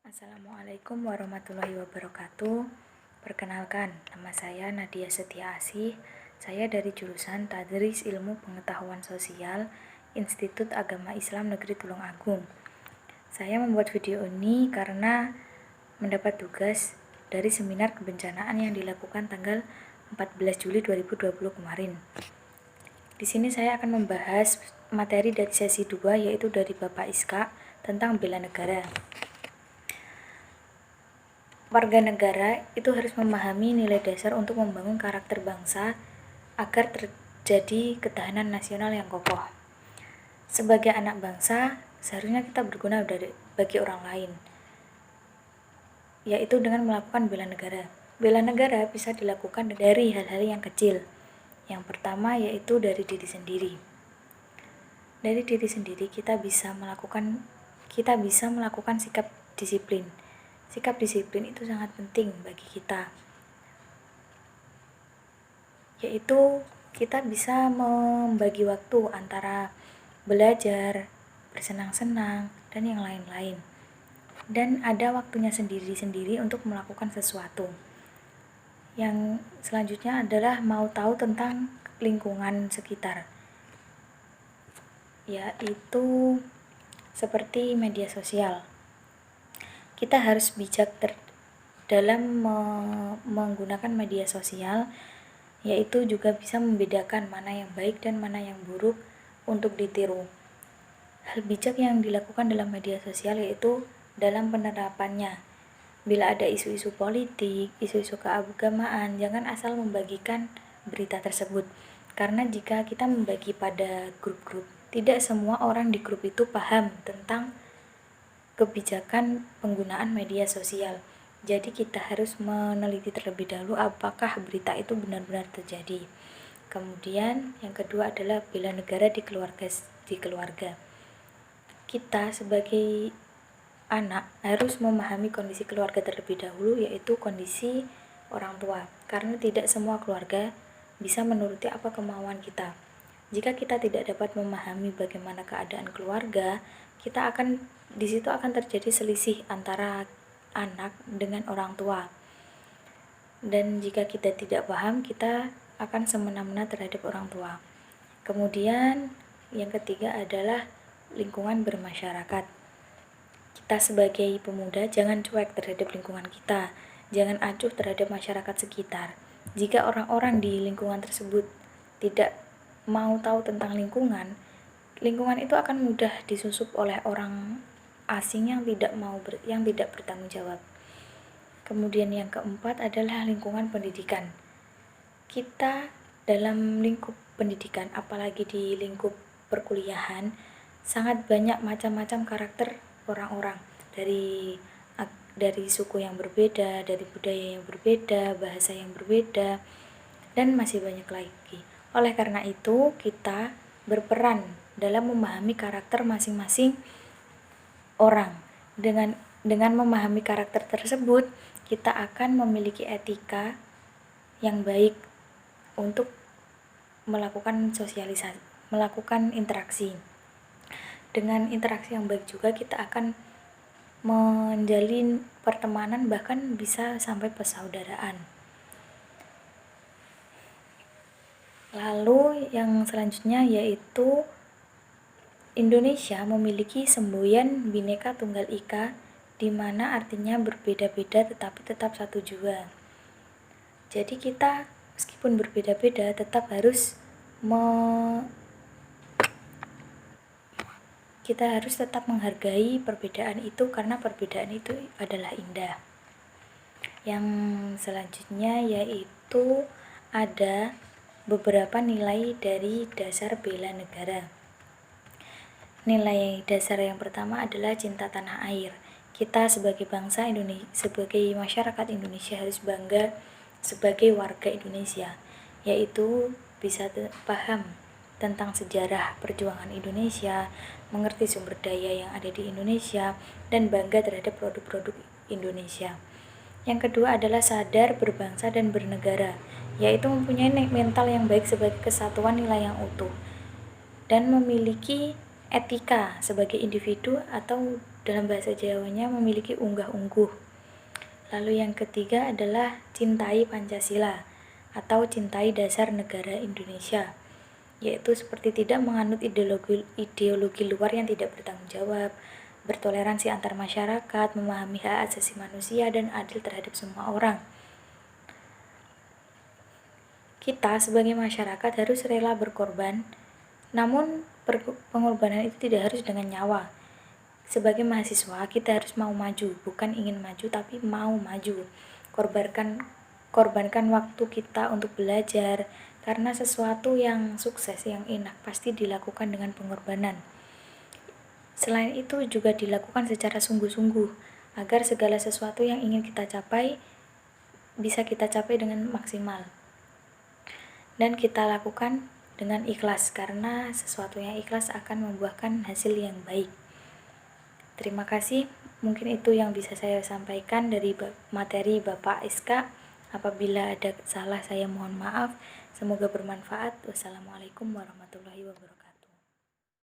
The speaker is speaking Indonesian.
Assalamualaikum warahmatullahi wabarakatuh. Perkenalkan, nama saya Nadia Setia Asih. Saya dari jurusan Tadris Ilmu Pengetahuan Sosial, Institut Agama Islam Negeri Tulungagung. Saya membuat video ini karena mendapat tugas dari seminar kebencanaan yang dilakukan tanggal 14 Juli 2020 kemarin. Di sini saya akan membahas materi dari sesi 2, yaitu dari Bapak Iska tentang bela negara. Warga negara itu harus memahami nilai dasar untuk membangun karakter bangsa agar terjadi ketahanan nasional yang kokoh. Sebagai anak bangsa, seharusnya kita berguna bagi orang lain, yaitu dengan melakukan bela negara. Bela negara bisa dilakukan dari hal-hal yang kecil. Yang pertama yaitu dari diri sendiri. Dari diri sendiri kita bisa melakukan sikap disiplin. Sikap disiplin itu sangat penting bagi kita, yaitu kita bisa membagi waktu antara belajar, bersenang-senang, dan yang lain-lain. Dan ada waktunya sendiri-sendiri untuk melakukan sesuatu. Yang selanjutnya adalah mau tahu tentang lingkungan sekitar, yaitu seperti media sosial. Kita harus bijak dalam menggunakan media sosial, yaitu juga bisa membedakan mana yang baik dan mana yang buruk untuk ditiru. Hal bijak yang dilakukan dalam media sosial yaitu dalam penerapannya. Bila ada isu-isu politik, isu-isu keagamaan, jangan asal membagikan berita tersebut. Karena jika kita membagi pada grup-grup, tidak semua orang di grup itu paham tentang kebijakan penggunaan media sosial. Jadi kita harus meneliti terlebih dahulu apakah berita itu benar-benar terjadi. Kemudian yang kedua adalah bela negara di keluarga. Kita sebagai anak harus memahami kondisi keluarga terlebih dahulu, yaitu kondisi orang tua. Karena tidak semua keluarga bisa menuruti apa kemauan kita. Jika kita tidak dapat memahami bagaimana keadaan keluarga, di situ akan terjadi selisih antara anak dengan orang tua. Dan jika kita tidak paham, kita akan semena-mena terhadap orang tua. Kemudian yang ketiga adalah lingkungan bermasyarakat. Kita sebagai pemuda jangan cuek terhadap lingkungan kita, jangan acuh terhadap masyarakat sekitar. Jika orang-orang di lingkungan tersebut tidak mau tahu tentang lingkungan itu akan mudah disusup oleh orang asing yang tidak bertanggung jawab. Kemudian yang keempat adalah lingkungan pendidikan. Kita dalam lingkup pendidikan, apalagi di lingkup perkuliahan, sangat banyak macam-macam karakter orang-orang, dari suku yang berbeda, dari budaya yang berbeda, bahasa yang berbeda, dan masih banyak lagi. Oleh karena itu, kita berperan dalam memahami karakter masing-masing orang. Dengan memahami karakter tersebut, kita akan memiliki etika yang baik untuk melakukan sosialisasi, melakukan interaksi. Dengan interaksi yang baik juga kita akan menjalin pertemanan, bahkan bisa sampai persaudaraan. Lalu yang selanjutnya yaitu Indonesia memiliki semboyan Bhinneka Tunggal Ika, di mana artinya berbeda-beda tetapi tetap satu jua. Jadi kita meskipun berbeda-beda tetap harus tetap menghargai perbedaan itu, karena perbedaan itu adalah indah. Yang selanjutnya yaitu ada beberapa nilai dari dasar bela negara. Nilai dasar yang pertama adalah cinta tanah air. Kita sebagai bangsa Indonesia, sebagai masyarakat Indonesia harus bangga sebagai warga Indonesia, yaitu bisa paham tentang sejarah perjuangan Indonesia, mengerti sumber daya yang ada di Indonesia, dan bangga terhadap produk-produk Indonesia. Yang kedua adalah sadar berbangsa dan bernegara, yaitu mempunyai mental yang baik sebagai kesatuan nilai yang utuh, dan memiliki etika sebagai individu atau dalam bahasa Jawanya memiliki unggah-ungguh. Lalu yang ketiga adalah cintai Pancasila atau cintai dasar negara Indonesia, yaitu seperti tidak menganut ideologi luar yang tidak bertanggung jawab, bertoleransi antar masyarakat, memahami hak asasi manusia, dan adil terhadap semua orang. Kita sebagai masyarakat harus rela berkorban, namun pengorbanan itu tidak harus dengan nyawa. Sebagai mahasiswa, kita harus mau maju, bukan ingin maju tapi mau maju. Korbankan waktu kita untuk belajar, karena sesuatu yang sukses, yang enak pasti dilakukan dengan pengorbanan. Selain itu juga dilakukan secara sungguh-sungguh, agar segala sesuatu yang ingin kita capai bisa kita capai dengan maksimal. Dan kita lakukan dengan ikhlas, karena sesuatu yang ikhlas akan membuahkan hasil yang baik. Terima kasih, mungkin itu yang bisa saya sampaikan dari materi Bapak Iska. Apabila ada salah saya mohon maaf. Semoga bermanfaat. Wassalamualaikum warahmatullahi wabarakatuh.